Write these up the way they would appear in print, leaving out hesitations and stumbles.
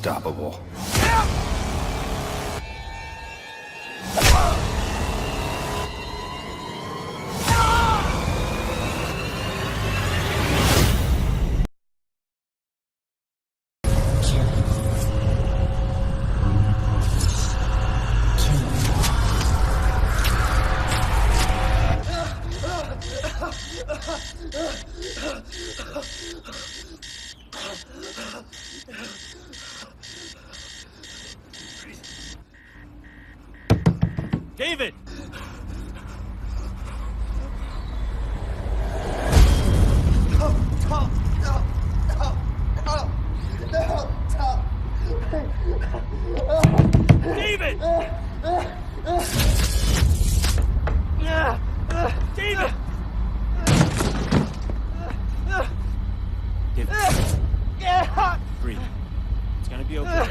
unstoppable. David! David! David! David. Breathe. It's gonna be okay.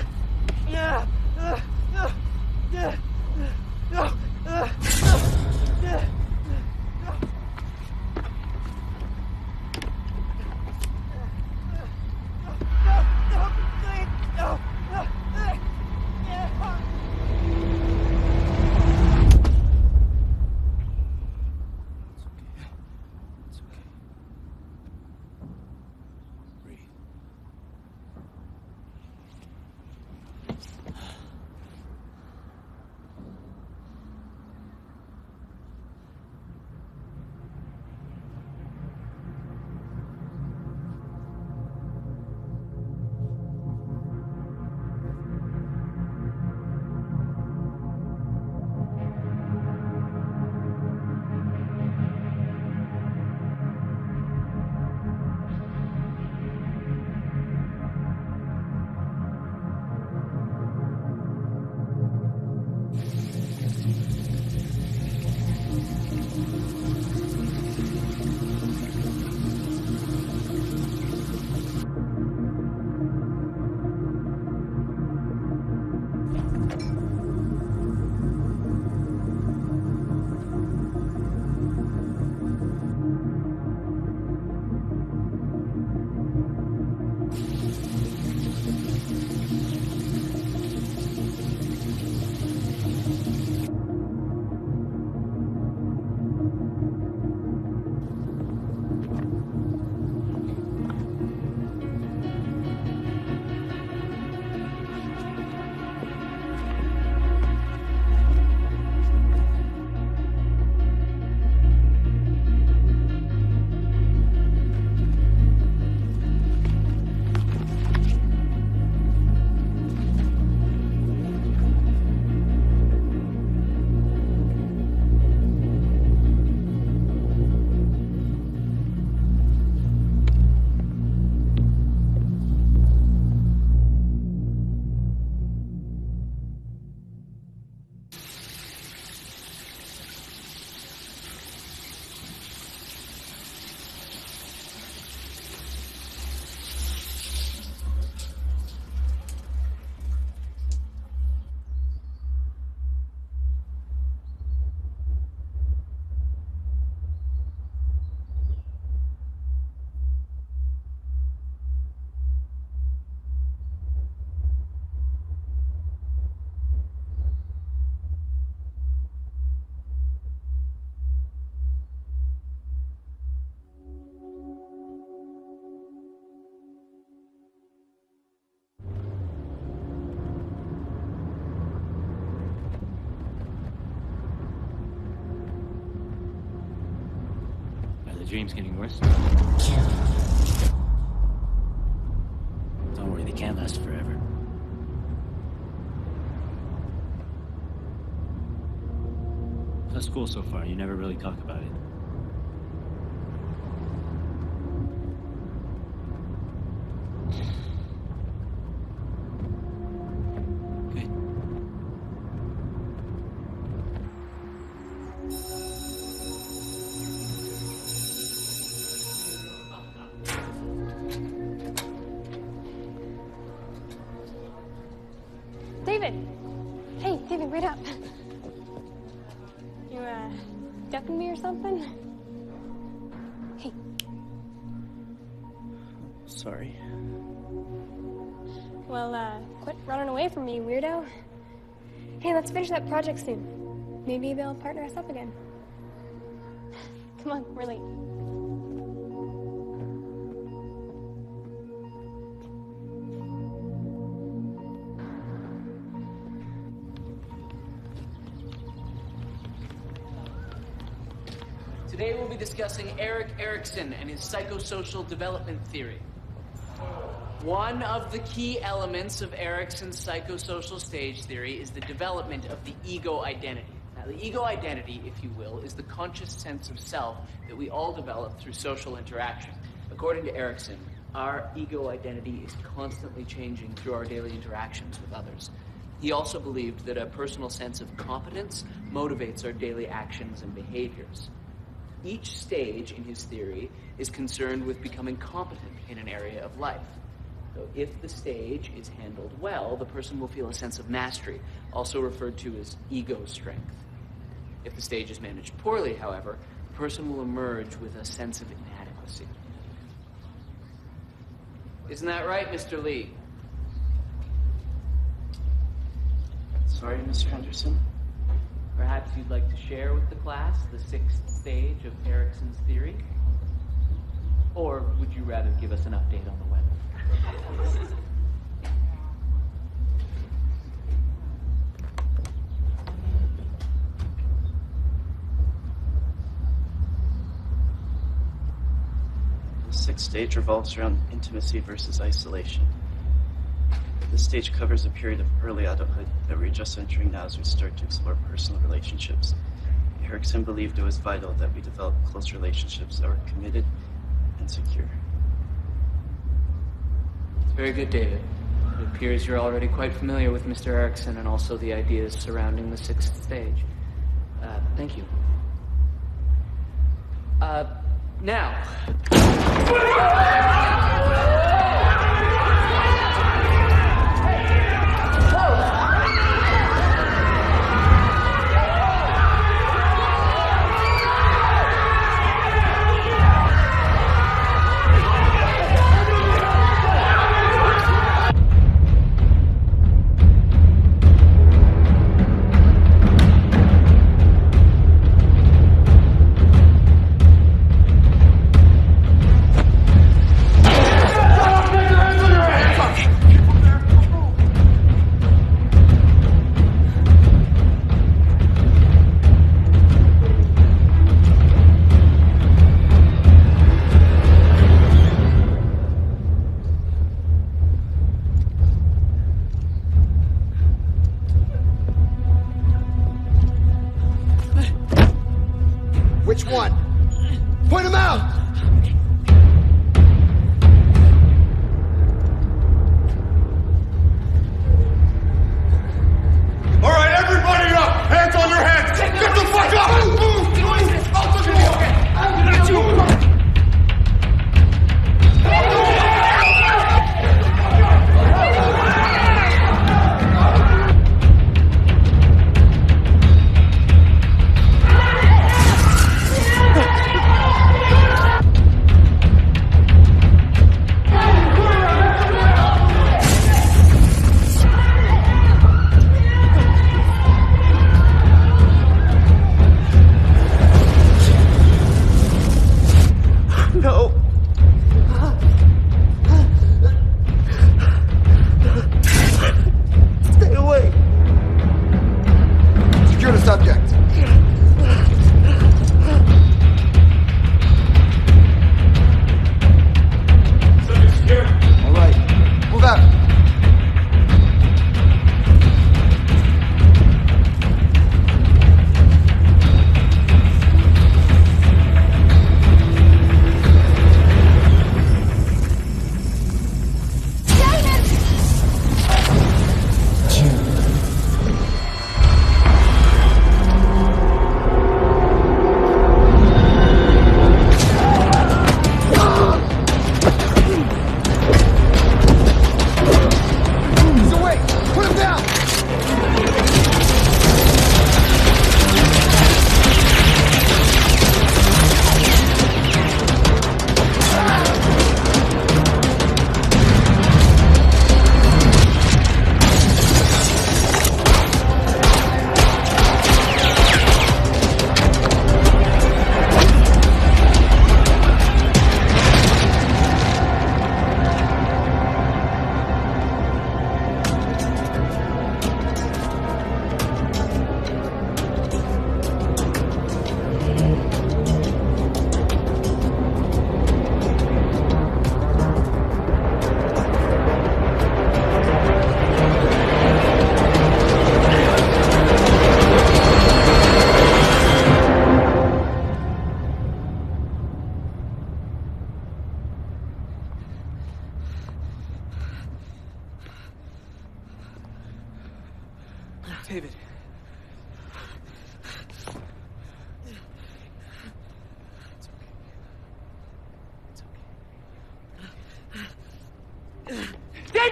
Dream's getting worse. Don't worry, they can't last forever. That's cool so far. You never really talk about it. Okay. David! Hey, David, wait up. You, ducking me or something? Hey. Sorry. Well, quit running away from me, weirdo. Hey, let's finish that project soon. Maybe they'll partner us up again. Come on, we're late. Today we'll be discussing Erik Erikson and his psychosocial development theory. One of the key elements of Erikson's psychosocial stage theory is the development of the ego identity. Now, the ego identity, if you will, is the conscious sense of self that we all develop through social interaction. According to Erikson, our ego identity is constantly changing through our daily interactions with others. He also believed that a personal sense of competence motivates our daily actions and behaviors. Each stage in his theory is concerned with becoming competent in an area of life. So if the stage is handled well, the person will feel a sense of mastery, also referred to as ego strength. If the stage is managed poorly, however, the person will emerge with a sense of inadequacy. Isn't that right, Mr. Lee? Sorry, Mr. Henderson. Perhaps you'd like to share with the class the sixth stage of Erikson's theory? Or would you rather give us an update on the weather? The sixth stage revolves around intimacy versus isolation. This stage covers a period of early adulthood that we're just entering now as we start to explore personal relationships. Erikson believed it was vital that we develop close relationships that were committed and secure. Very good, David. It appears you're already quite familiar with Mr. Erikson and also the ideas surrounding the sixth stage. Thank you. Now. Which one? Point him out! All right, everybody up! Hands on your heads! Get the fuck up! Move! Out the door! Not you! No! Stay away! Secure the subject. Subject secure. All right. Move out.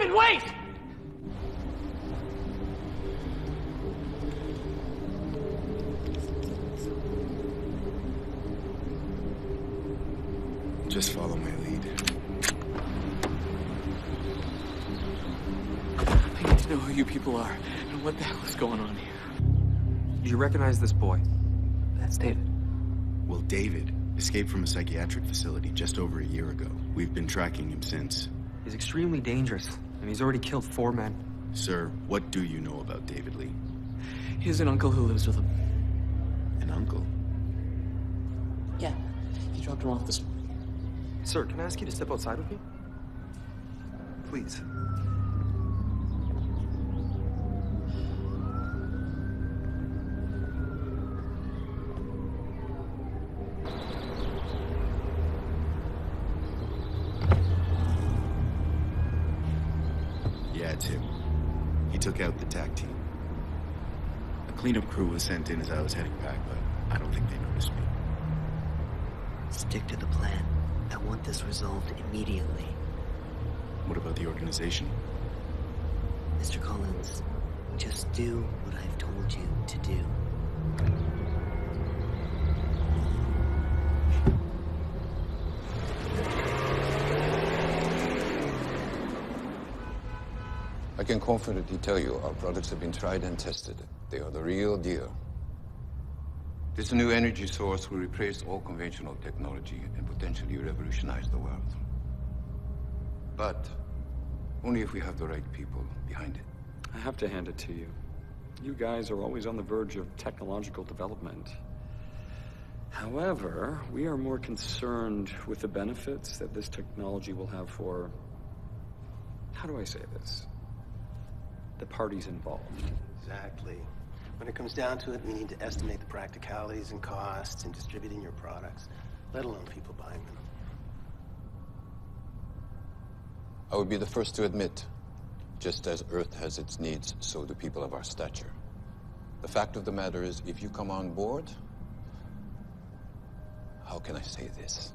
David, wait! Just follow my lead. I need to know who you people are and what the hell is going on here. Do you recognize this boy? That's David. Well, David escaped from a psychiatric facility just over a year ago. We've been tracking him since. He's extremely dangerous, and he's already killed 4 men. Sir, what do you know about David Lee? He has an uncle who lives with him. An uncle? Yeah, he dropped him off this morning. Sir, can I ask you to step outside with me? Please. Yeah, it's him. He took out the TAC team. A cleanup crew was sent in as I was heading back, but I don't think they noticed me. Stick to the plan. I want this resolved immediately. What about the organization? Mr. Collins, just do what I've told you to do. I can confidently tell you our products have been tried and tested. They are the real deal. This new energy source will replace all conventional technology and potentially revolutionize the world. But only if we have the right people behind it. I have to hand it to you. You guys are always on the verge of technological development. However, we are more concerned with the benefits that this technology will have for... How do I say this? The parties involved. Exactly. When it comes down to it, we need to estimate the practicalities and costs in distributing your products, let alone people buying them. I would be the first to admit, just as Earth has its needs, so do people of our stature. The fact of the matter is, if you come on board, how can I say this?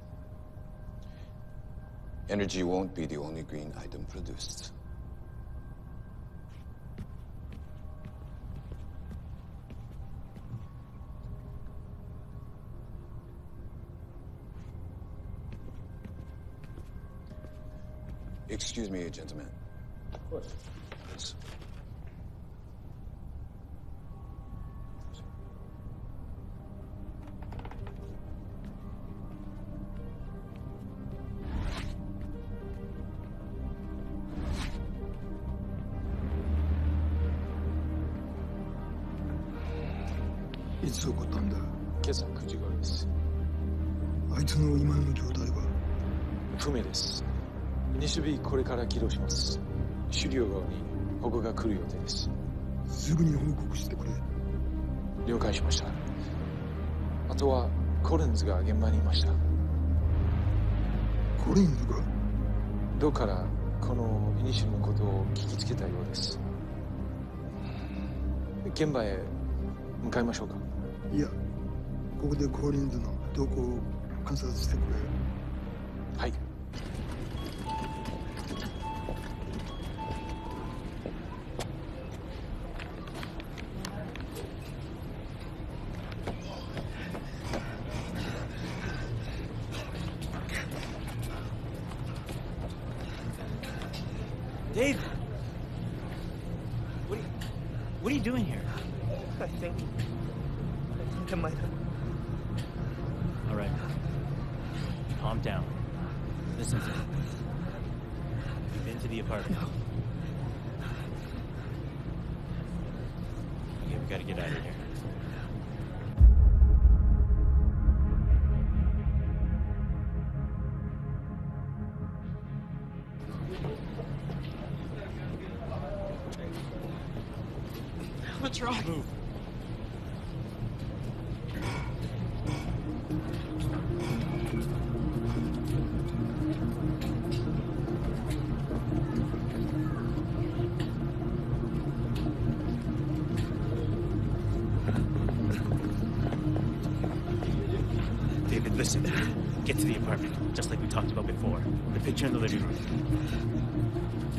Energy won't be the only green item produced. Excuse me, gentlemen. Of course. Please.いつ起こったんだ。今朝9時頃です。あいつの今の状態は不明です。西日これから起動します。狩猟側に報告が来る予定です。すぐに報告してくれ。了解しました。あとはコリンズが現場にいました。コリンズが？どうからこのイニシルのことを聞きつけたようです。現場へ向かいましょうか。いや、ここでコリンズの動向を観察してくれ。はい。Dave! What are you doing here? I think I might have. All right. Calm down. Listen to me. You've been to the apartment. No. Okay, we gotta get out of here. What's wrong? Move. David, listen. Get to the apartment, just like we talked about before. The picture in the living room.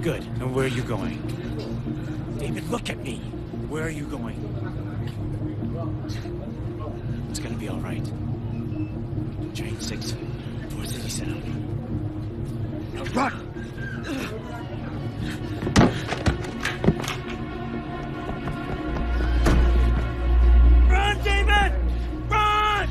Good. And where are you going? David, look at me. Where are you going? It's gonna be all right. Train 6, towards the east end. Now run! Run, David! Run!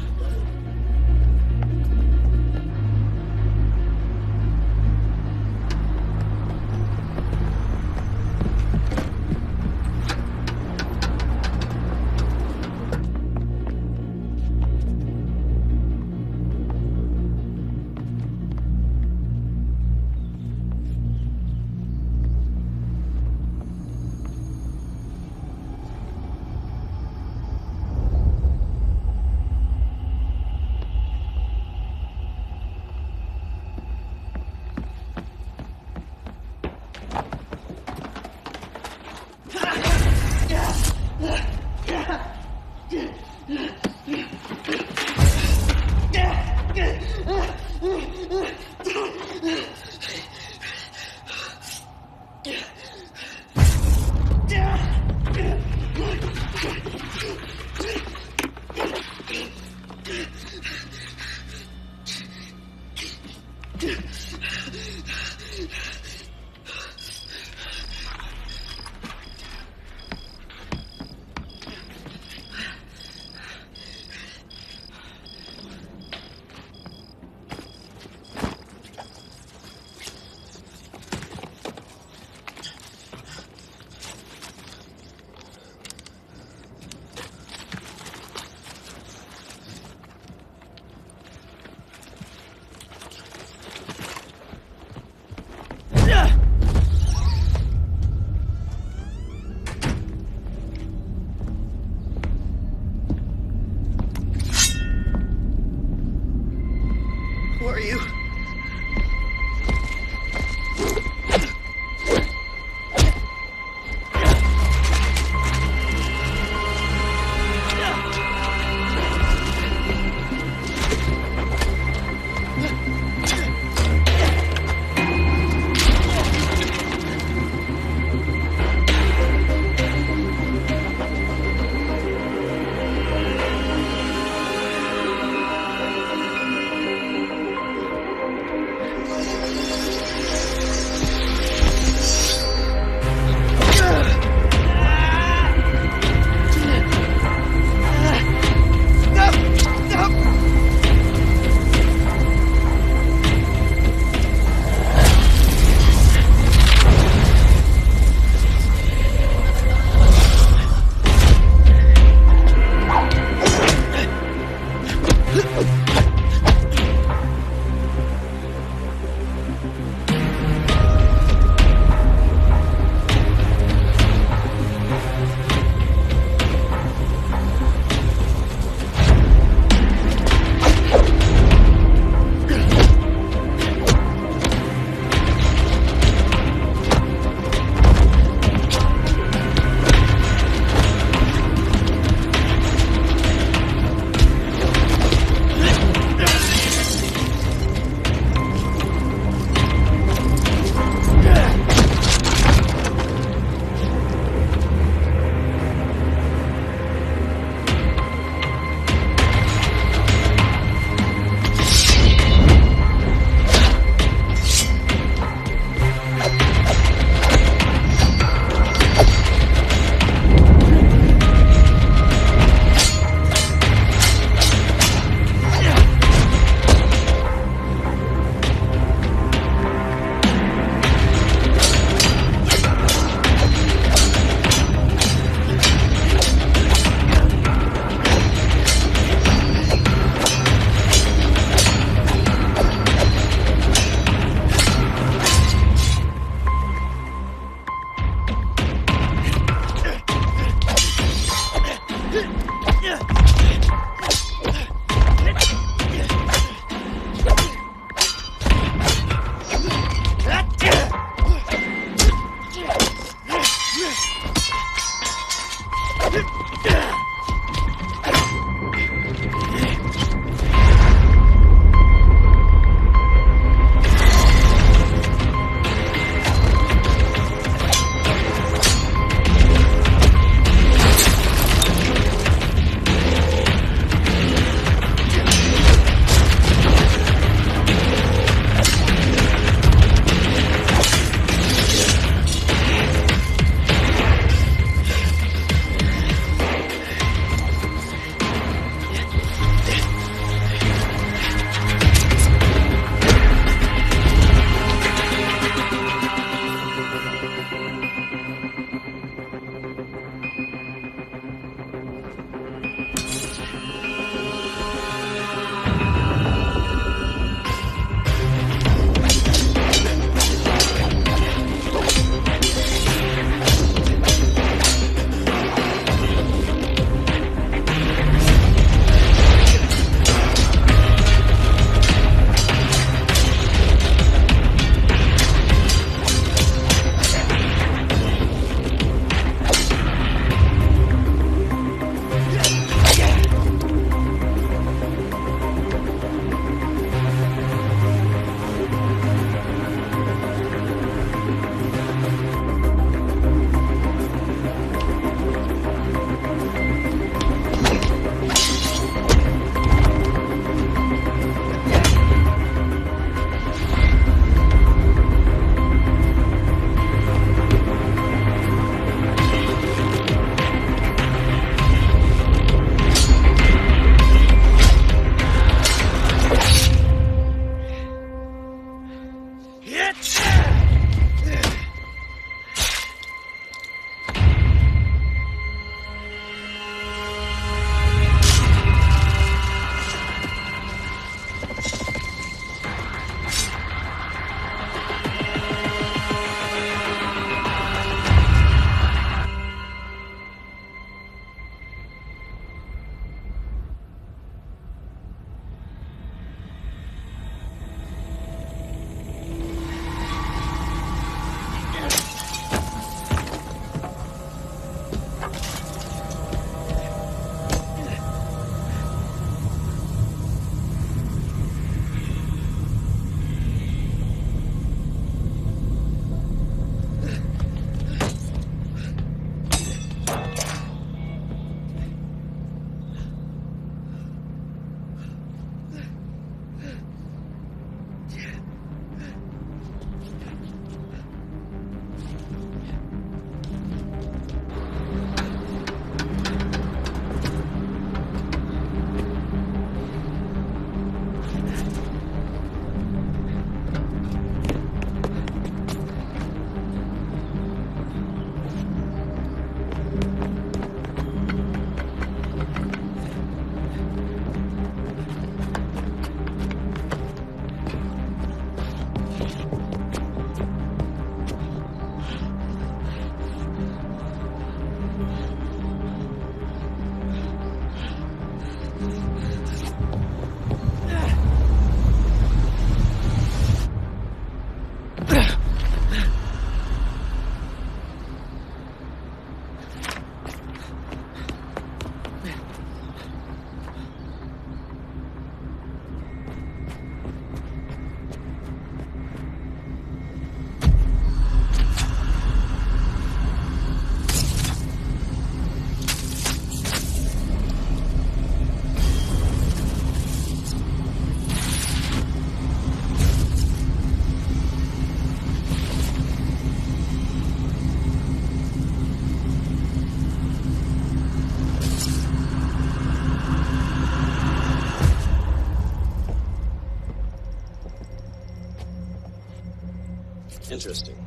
interesting.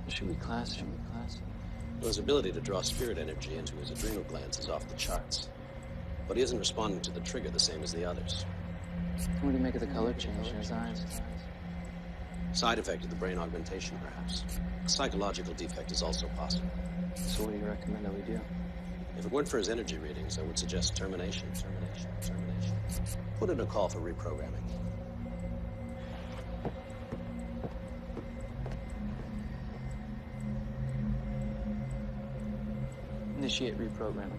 Should we class? Well, his ability to draw spirit energy into his adrenal glands is off the charts. But he isn't responding to the trigger the same as the others. What do you make of the color change in his eyes? Side effect of the brain augmentation, perhaps. A psychological defect is also possible. So what do you recommend that we do? If it weren't for his energy readings, I would suggest termination. Put in a call for reprogramming. Initiate reprogramming.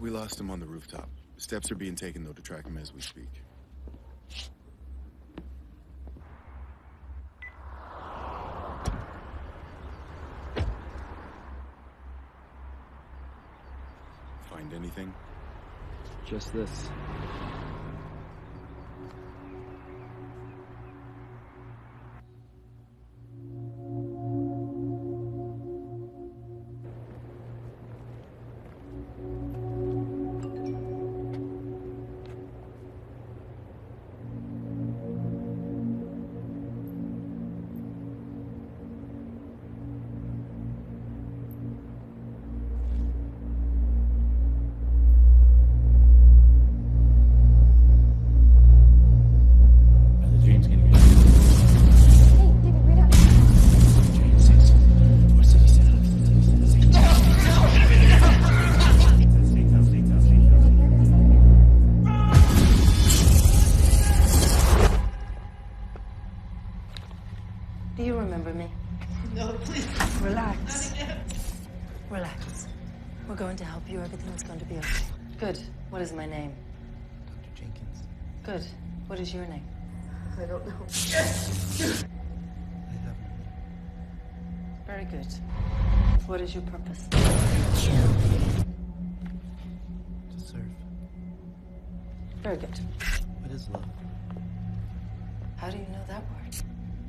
We lost him on the rooftop. Steps are being taken, though, to track him as we speak. Find anything? Just this. Do you remember me? No, please. Relax. Relax. We're going to help you. Everything's going to be okay. Good. What is my name? Dr. Jenkins. Good. What is your name? I don't know. Very good. What is your purpose? To serve. Very good. What is love? How do you know that word?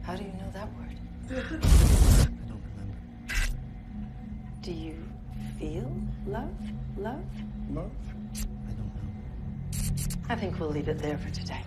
How do you know that word? I don't remember. Do you feel love? Love? Love? I don't know. I think we'll leave it there for today.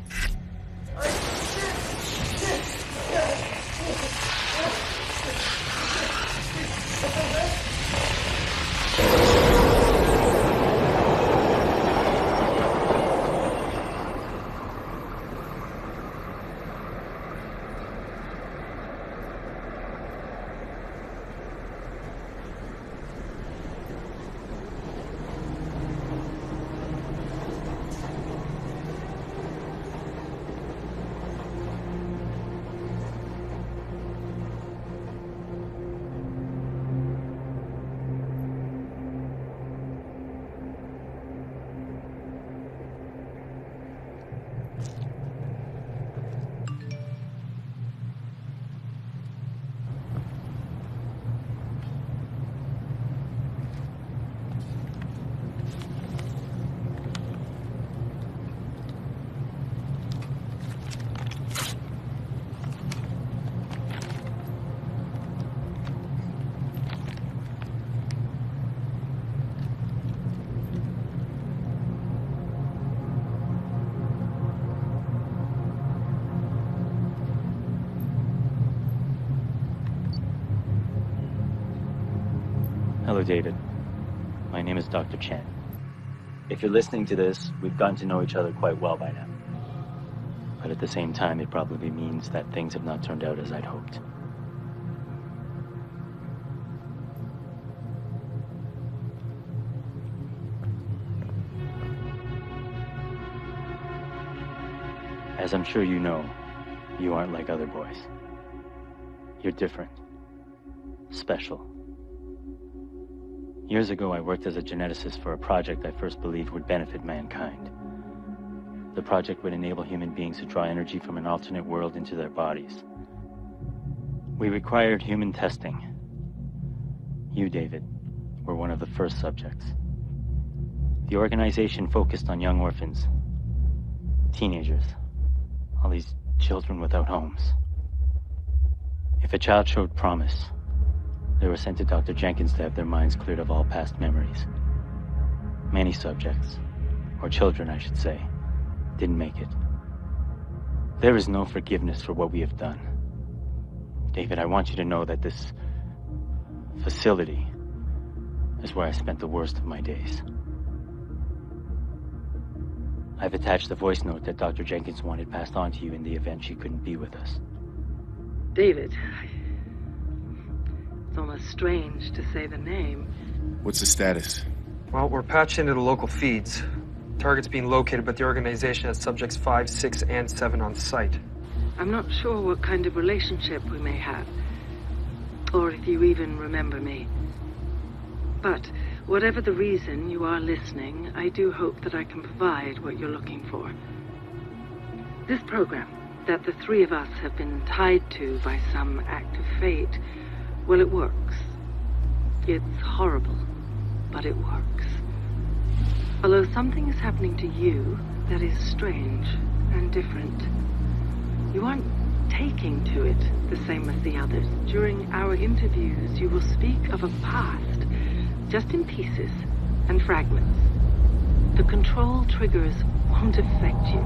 Hello, David. My name is Dr. Chen. If you're listening to this, we've gotten to know each other quite well by now. But at the same time, it probably means that things have not turned out as I'd hoped. As I'm sure you know, you aren't like other boys. You're different. Special. Years ago, I worked as a geneticist for a project I first believed would benefit mankind. The project would enable human beings to draw energy from an alternate world into their bodies. We required human testing. You, David, were one of the first subjects. The organization focused on young orphans, teenagers, all these children without homes. If a child showed promise, they were sent to Dr. Jenkins to have their minds cleared of all past memories. Many subjects, or children I should say, didn't make it. There is no forgiveness for what we have done. David, I want you to know that this facility is where I spent the worst of my days. I've attached the voice note that Dr. Jenkins wanted passed on to you in the event she couldn't be with us. David, it's almost strange to say the name. What's the status? Well, we're patched into the local feeds. Target's being located, but the organization has subjects 5, 6, and 7 on site. I'm not sure what kind of relationship we may have, or if you even remember me. But whatever the reason you are listening, I do hope that I can provide what you're looking for. This program that the three of us have been tied to by some act of fate, well, it works. It's horrible, but it works. Although something is happening to you that is strange and different. You aren't taking to it the same as the others. During our interviews, you will speak of a past, just in pieces and fragments. The control triggers won't affect you.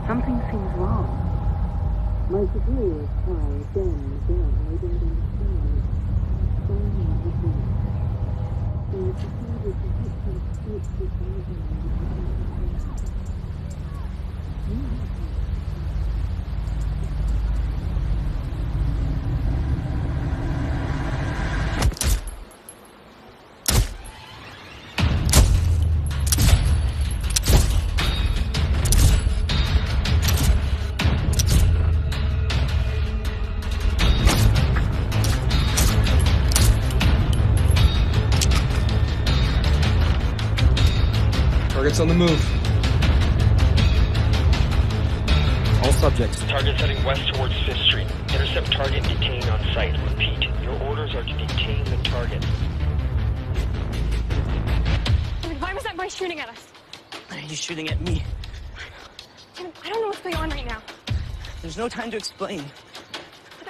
Something seems wrong. My superiors try again and again. I don't understand. Target's on the move. All subjects. Target heading west towards 5th Street. Intercept target, detain on site. Repeat, your orders are to detain the target. Why was that boy shooting at us? Why are you shooting at me? I don't know what's going on right now. There's no time to explain.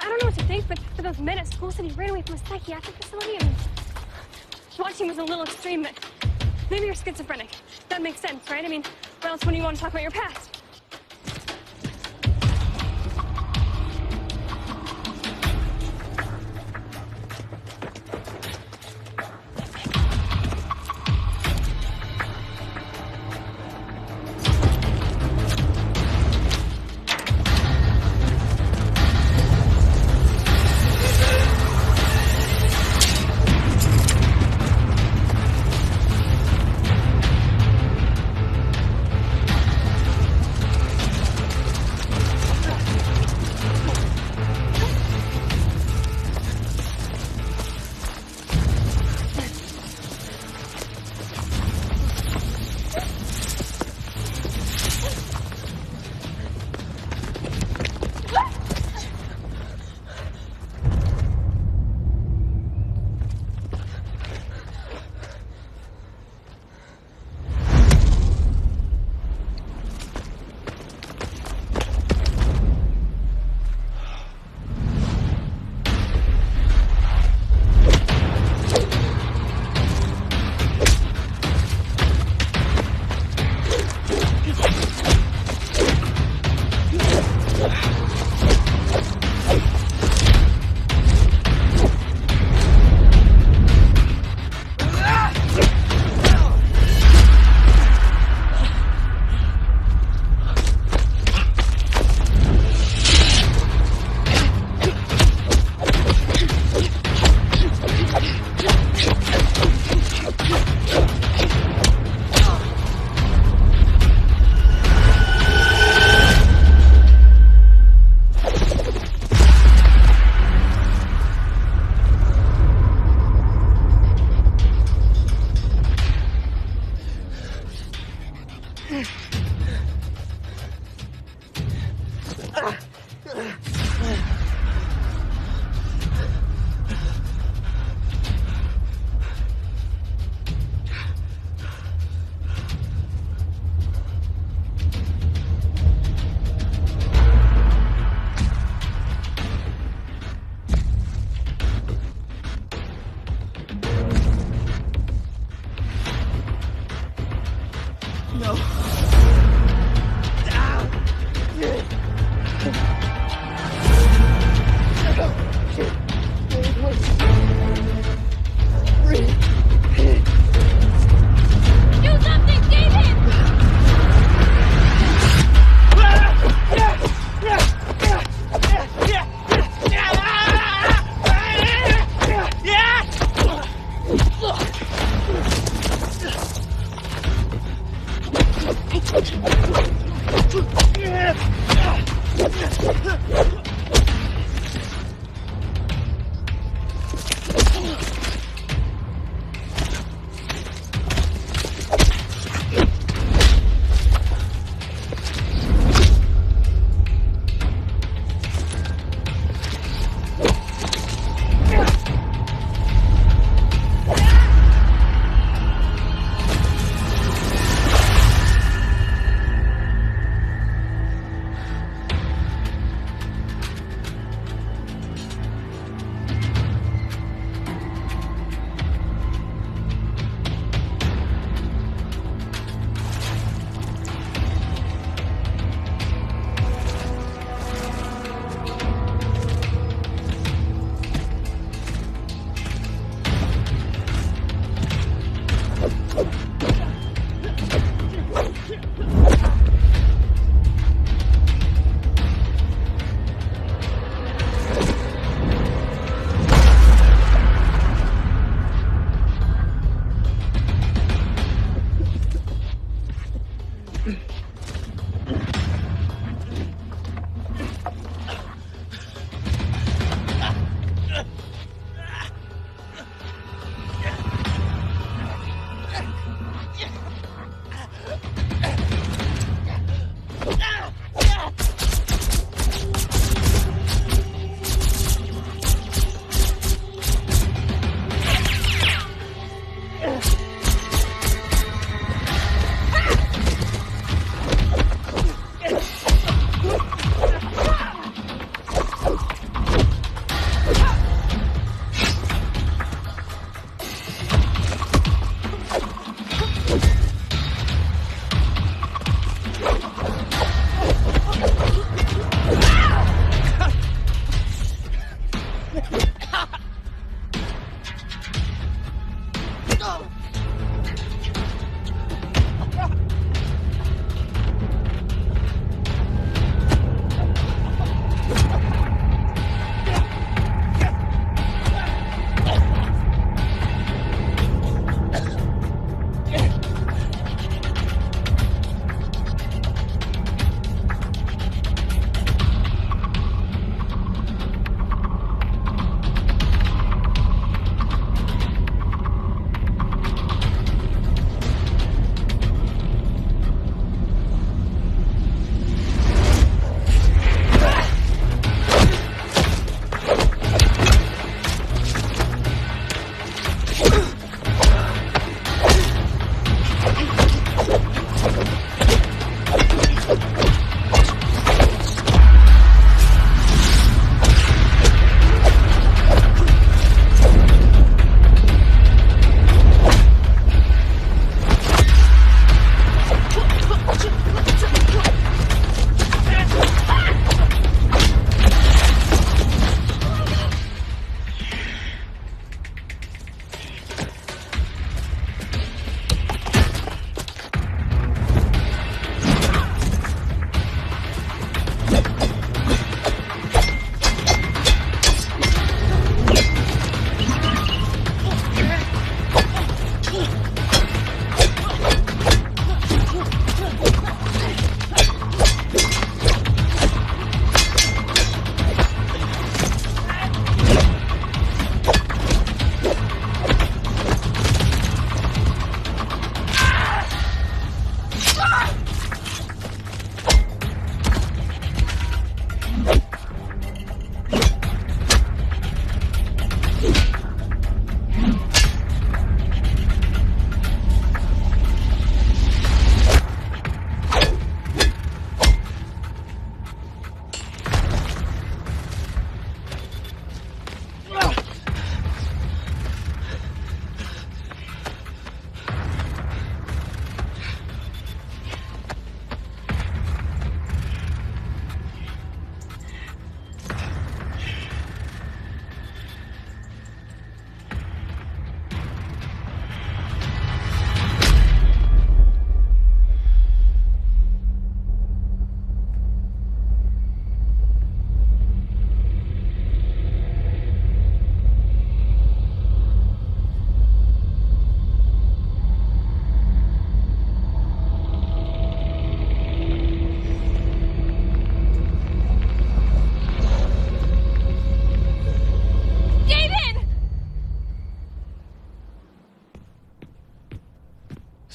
I don't know what to think, but for those men at school said he ran away from a psychiatric facility. I mean, watching was a little extreme, but maybe you're schizophrenic. That makes sense, right? I mean, what else would you want to talk about your past? No. Do something, David!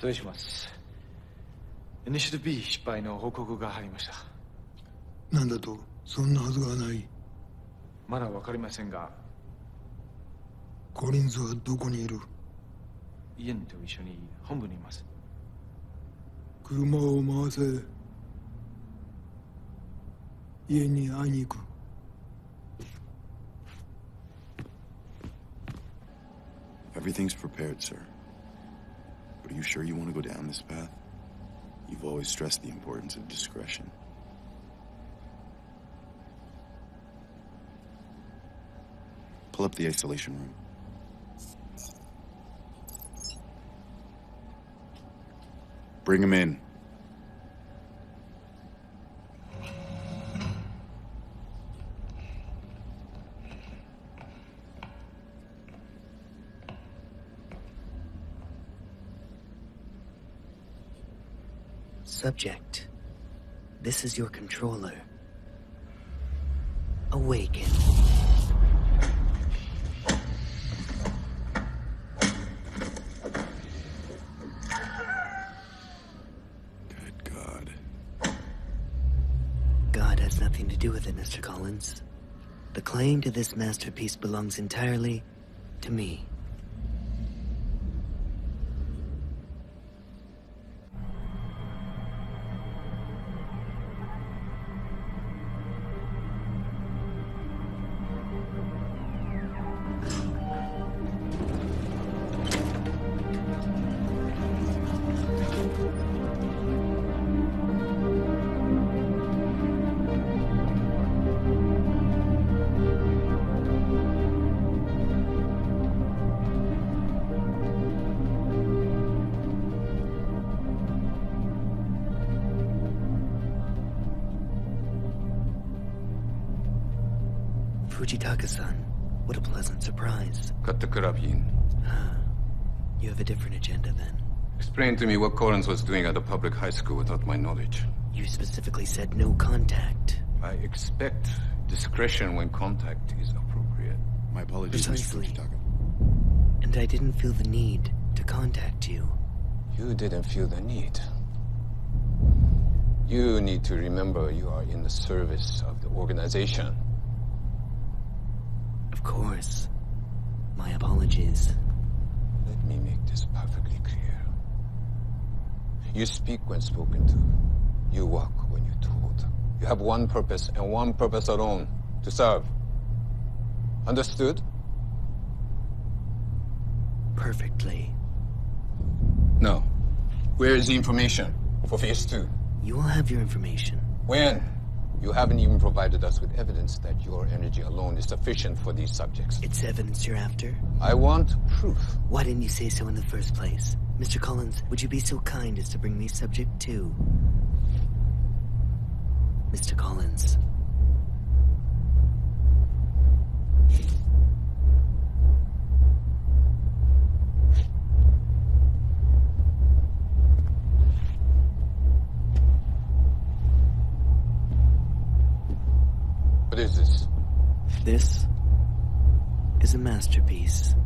失礼します。イニシティブ B 失敗の報告が入りました。なんだと、そんなはずがない。まだわかりませんが、コリンズはどこにいる？イエンと一緒に本部にいます。車を回せ。家に会いに行く。Everything's prepared, sir. But are you sure you want to go down this path? You've always stressed the importance of discretion. Pull up the isolation room. Bring him in. Subject, this is your controller. Awaken. Good God. God has nothing to do with it, Mr. Collins. The claim to this masterpiece belongs entirely to me. Fujitaka-san, what a pleasant surprise. Cut the carabine. You have a different agenda then. Explain to me what Collins was doing at a public high school without my knowledge. You specifically said no contact. I expect discretion when contact is appropriate. My apologies, Mr. Precisely. Fujitaka. And I didn't feel the need to contact you. You didn't feel the need. You need to remember you are in the service of the organization. Of course. My apologies. Let me make this perfectly clear. You speak when spoken to. You walk when you're told. You have one purpose and one purpose alone: to serve. Understood? Perfectly. No. Where is the information for Phase 2? You will have your information. When? You haven't even provided us with evidence that your energy alone is sufficient for these subjects. It's evidence you're after? I want proof. Why didn't you say so in the first place? Mr. Collins, would you be so kind as to bring me subject 2? Mr. Collins. What is this? This is a masterpiece.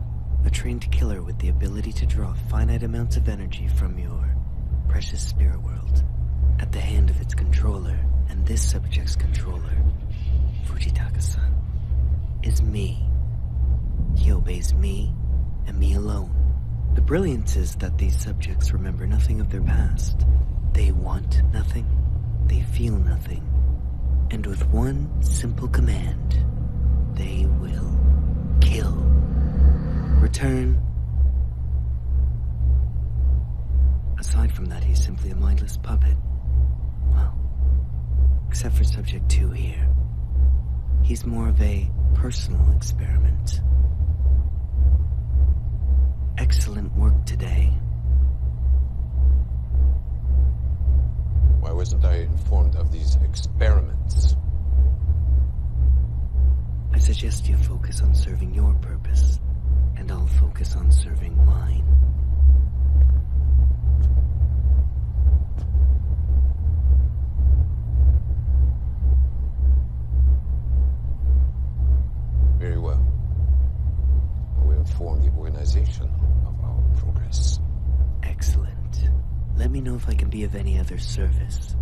A trained killer with the ability to draw finite amounts of energy from your precious spirit world at the hand of its controller. And this subject's controller, Fujitaka-san, is me. He obeys me and me alone. The brilliance is that these subjects remember nothing of their past. They want nothing. They feel nothing. And with one simple command, they will kill. Return. Aside from that, he's simply a mindless puppet. Well, except for Subject 2 here. He's more of a personal experiment. Excellent work today. Why wasn't I informed of these experiments? I suggest you focus on serving your purpose, and I'll focus on serving mine. Very well. I will inform the organization of our progress. Excellent. let me know if I can be of any other service.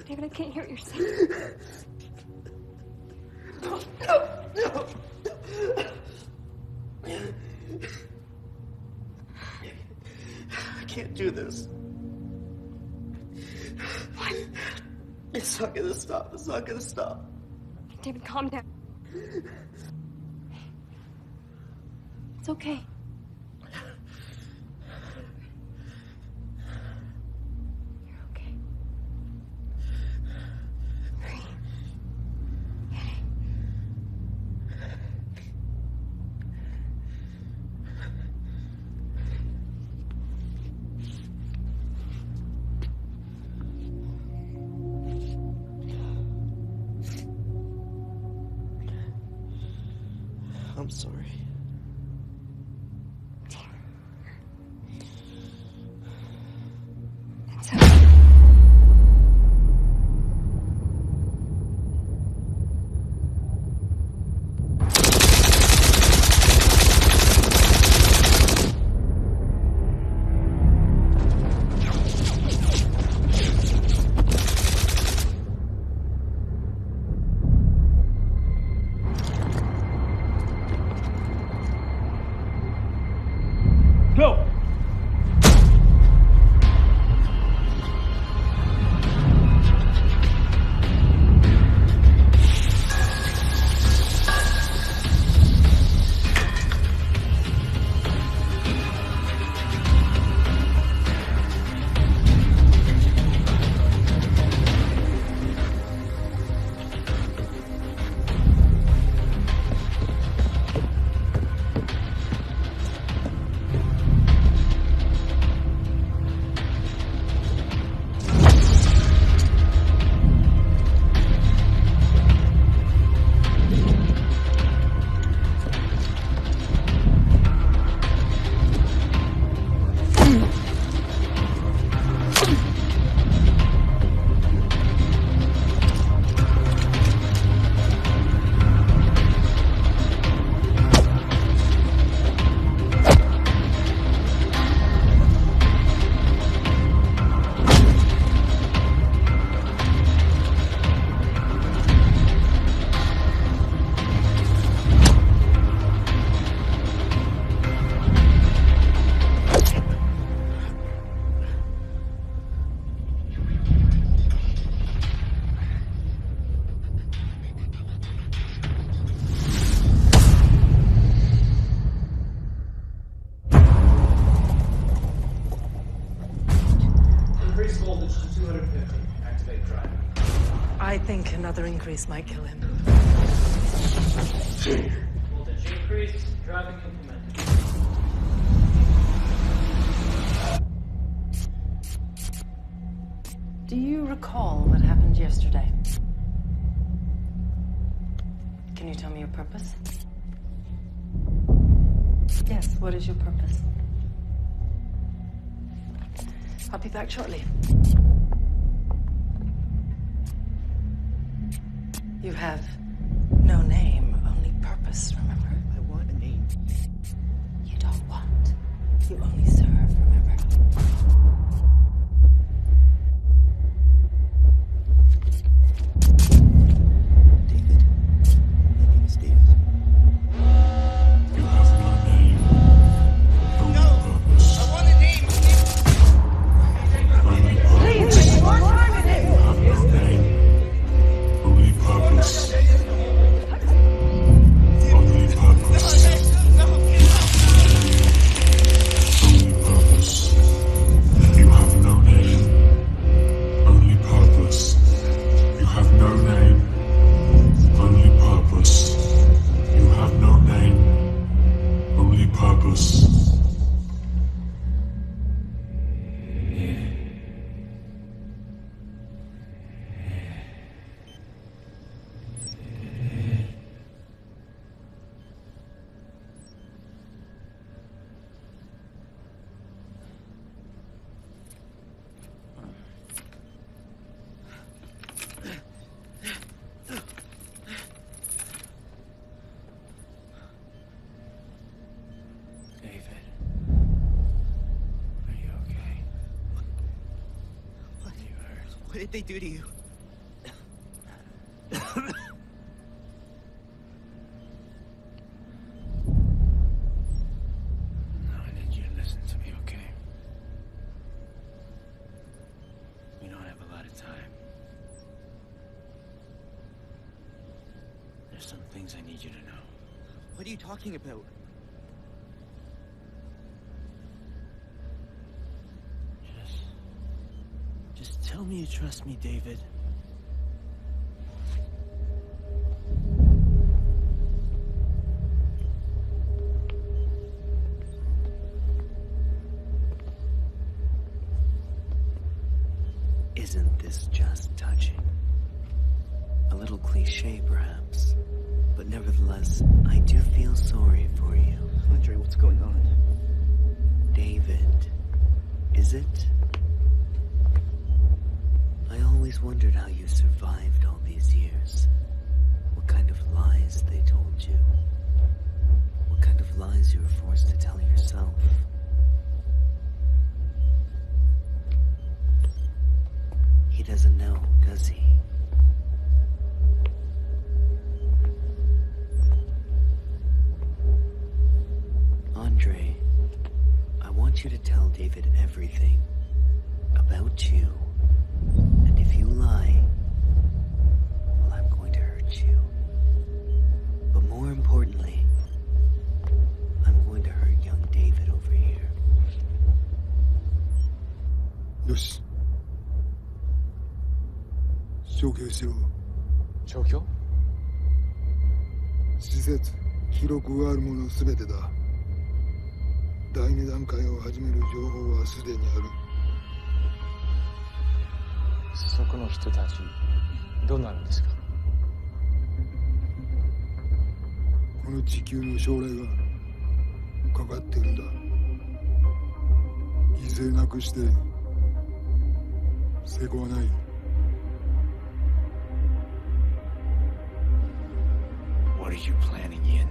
David, I can't hear what you're saying. No. I can't do this. What? It's not gonna stop. It's not gonna stop. David, calm down. It's okay. You're okay. Hurry. I'm sorry. Go! Increase voltage to 250. Activate drive. I think another increase might kill him. Voltage increase. Driving implemented. Do you recall what happened yesterday? Can you tell me your purpose? Yes, what is your purpose? I'll be back shortly. You have no name, only purpose, remember? I want a name. You don't want. You only serve, remember? David. My name is David. No! I want a name! What did they do to you? I need you to listen to me, okay? We don't have a lot of time. There's some things I need you to know. What are you talking about? Just tell me you trust me, David. Isn't this just touching? A little cliche, perhaps. But nevertheless, I do feel sorry for you. Andre, what's going on? David, is it? I always wondered how you survived all these years. What kind of lies they told you. What kind of lies you were forced to tell yourself. He doesn't know, does he? Andre, I want you to tell David everything about you. And if you lie, well, I'm going to hurt you. But more importantly, I'm going to hurt young David over here. よし。消去しろ。消去？施設、記録があるものすべてだ。第二段階を始める情報はすでにある。そこの人たち、どうなるんですか？この地球の将来がかかってるんだ。犠牲なくして成功はない。What are you planning, Yin?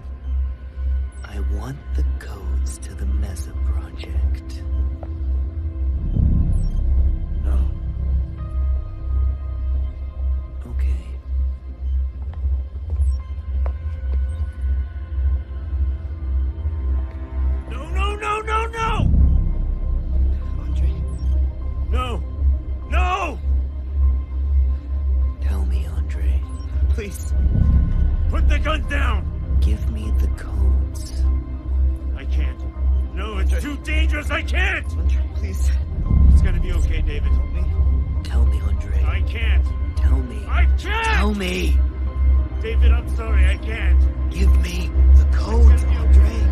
I want the codes to the Mesa project. No. Okay. No, no, no, no, no! Andre. No! No! Tell me, Andre. Please. Put the gun down! Give me the codes. I can't. No, it's too dangerous. I can't! Andre, please. It's gonna be okay, David. Tell me, Andre. I can't. Tell me. I can't! Tell me! David, I'm sorry. I can't. Give me the codes, Andre.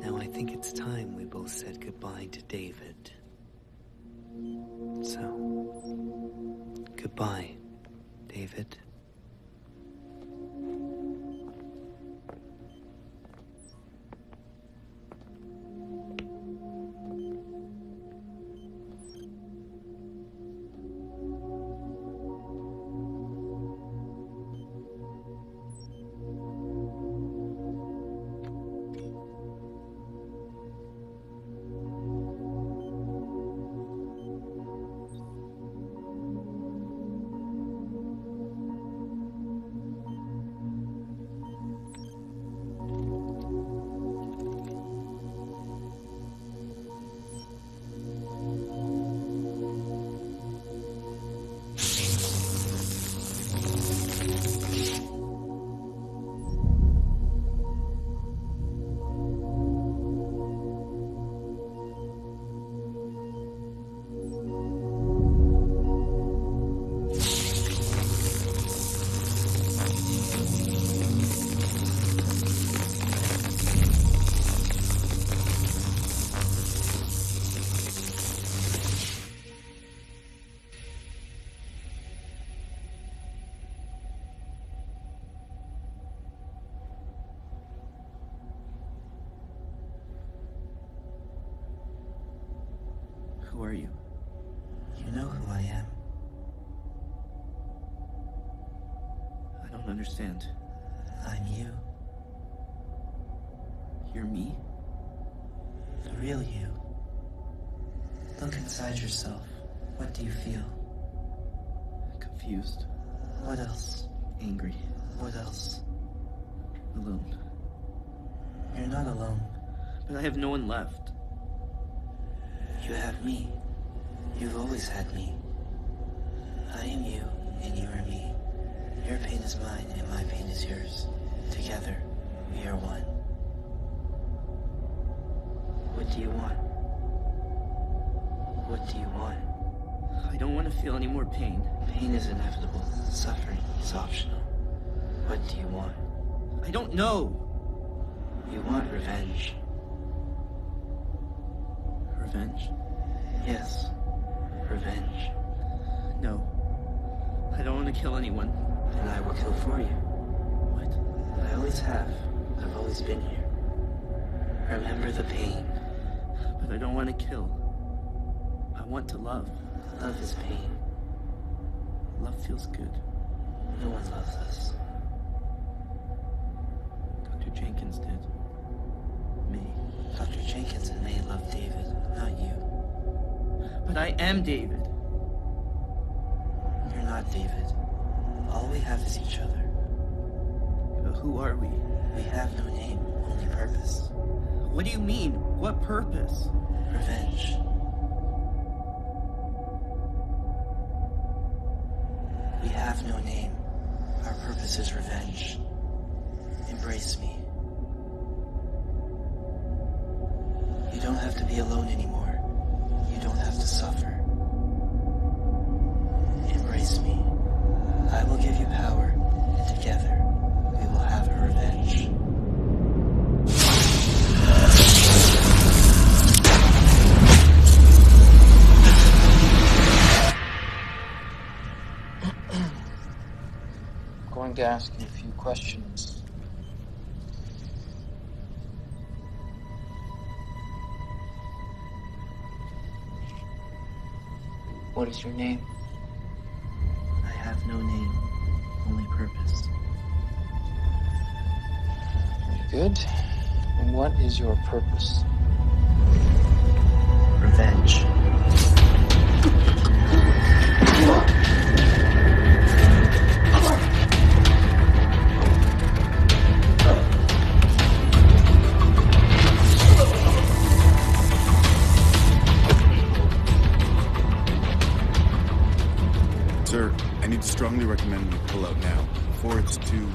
Now I think it's time we both said goodbye to David. So, goodbye, David. Who are you? You know who I am. I don't understand. I'm you. You're me? The real you. Look inside yourself. What do you feel? Confused. What else? Angry. What else? Alone. You're not alone. But I have no one left. You have me. You've always had me. I am you, and you are me. Your pain is mine, and my pain is yours. Together, we are one. What do you want? What do you want? I don't want to feel any more pain. Pain is inevitable. Suffering is optional. What do you want? I don't know. You want revenge. Revenge? Yes. Revenge. No. I don't want to kill anyone. Then I will kill for you. What? I always have. I've always been here. Remember the pain. But I don't want to kill. I want to love. Love is pain. Love feels good. No one loves us. Dr. Jenkins did. May. Dr. Jenkins and May love David, not you. But I am David. You're not David. All we have is each other. But who are we? We have no name, only purpose. What do you mean? What purpose? Revenge. We have no name. Our purpose is revenge. Embrace me. You don't have to be alone anymore. You don't have to suffer. Embrace me. I will give you power, and together, we will have a revenge. I'm going to ask you a few questions. What is your name? I have no name, only purpose. Very good. And what is your purpose? Revenge. Sir, I need to strongly recommend we pull out now, before it's too...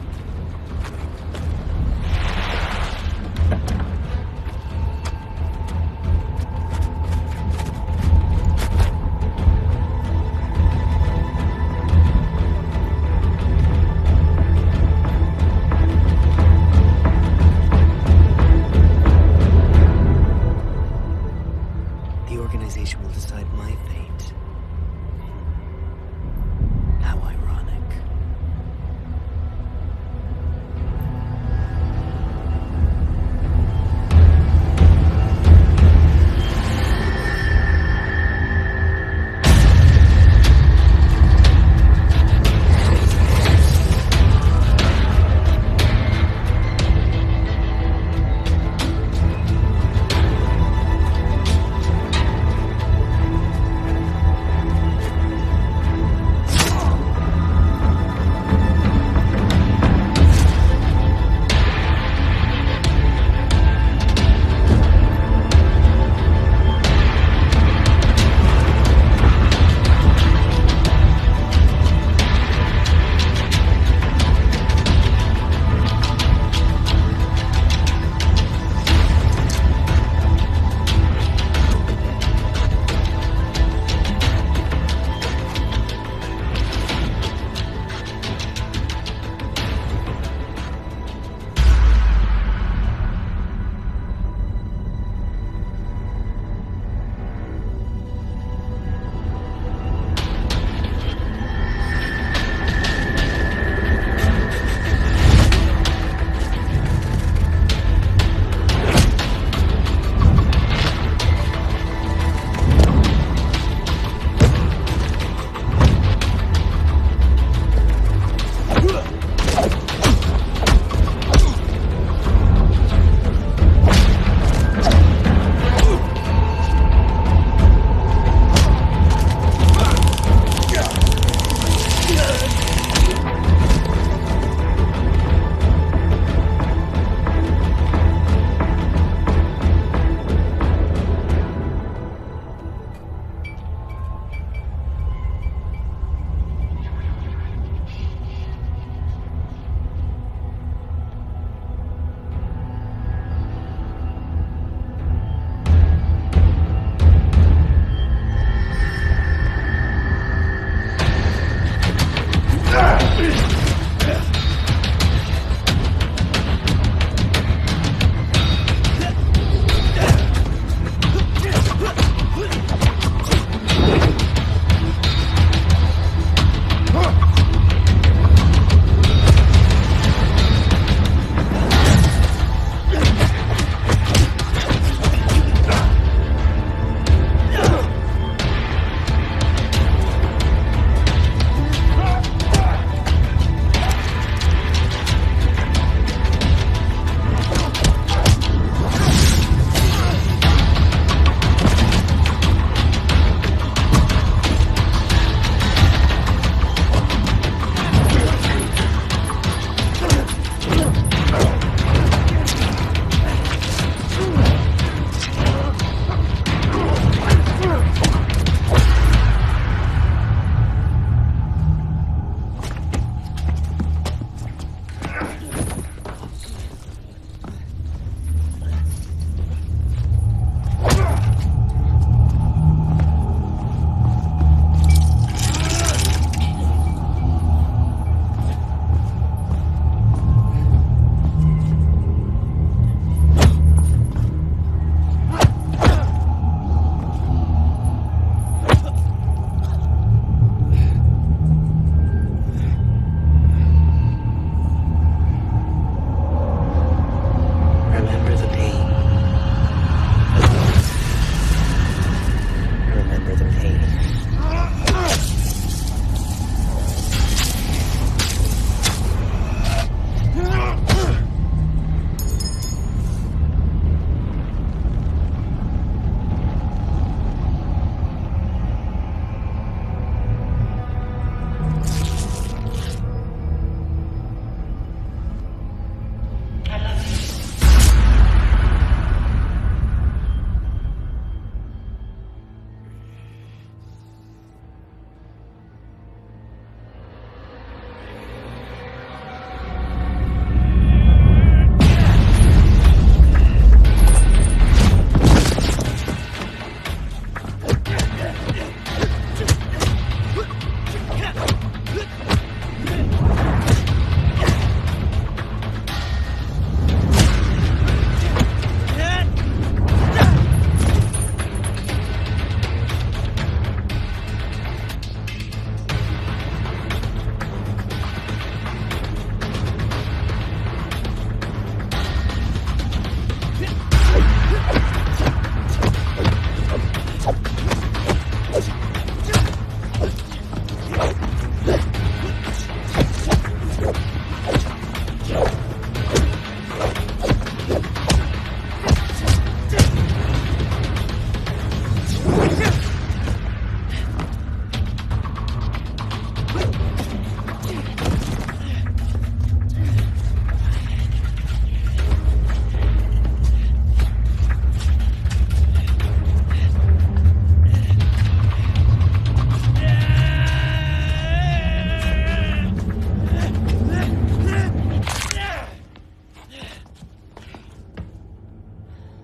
The organization will decide my fate. How ironic.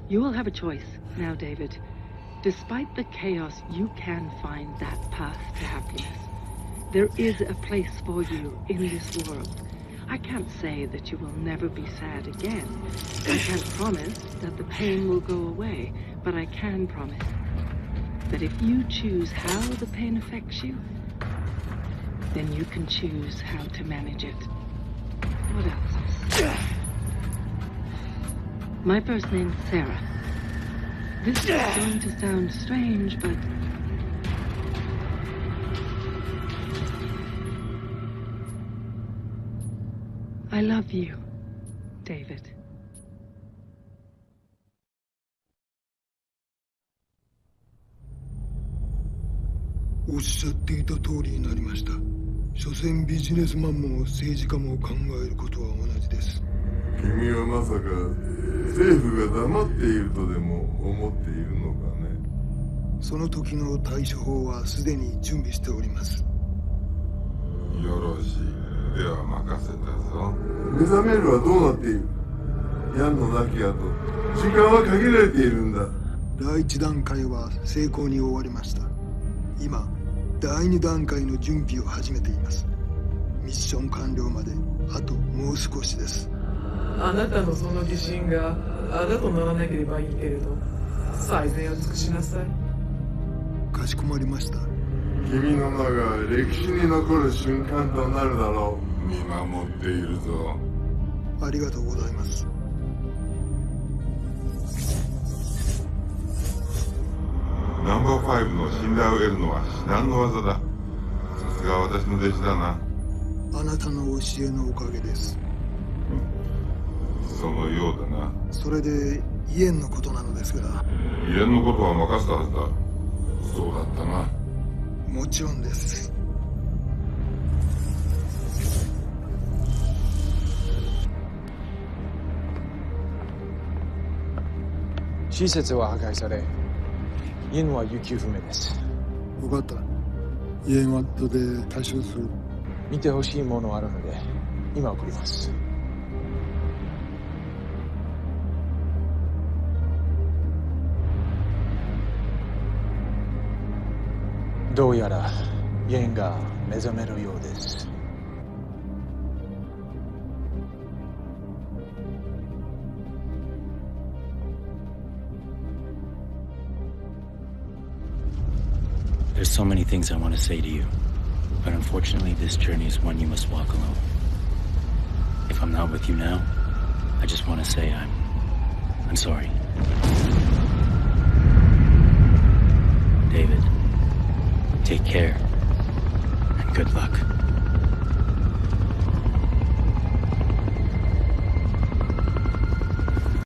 You will have a choice now, David. Despite the chaos, you can find that path to happiness. There is a place for you in this world. I can't say that you will never be sad again. I can't promise that the pain will go away, but I can promise that if you choose how the pain affects you, then you can choose how to manage it. What else? My first name's Sarah. This is going to sound strange, but I love you, David. おっしゃっていた通りになりました。所詮ビジネスマンも政治家も考えることは同じです。君はまさか政府が黙っているとでも思っているのかね。その時の対処法はすでに準備しております。よろしい。では任せたぞ。目覚めるはどうなっている？ヤンの亡き後、時間は限られているんだ。第一段階は成功に終わりました。今、第二段階の準備を始めています。ミッション完了まであともう少しです。あなたのその自信があだとならなければいいけれど、最善を尽くしなさい。かしこまりました。君の名が歴史に残る瞬間となるだろう。見守っているぞ。ありがとうございます。ナンバー5の信頼を得るのは至難の技だ。さすが私の弟子だな。あなたの教えのおかげです。そのようだな。それでイエンのことなのですが。イエンのことは任せたはずだ。そうだったな。もちろんです。施設は破壊され、イエンは行方不明です。分かった。イエンは後で対処する。見てほしいものあるので、今送ります。どうやらイエンが目覚めるようです。There's so many things I want to say to you, but unfortunately this journey is one you must walk alone. If I'm not with you now, I just want to say I'm sorry. David, take care, and good luck.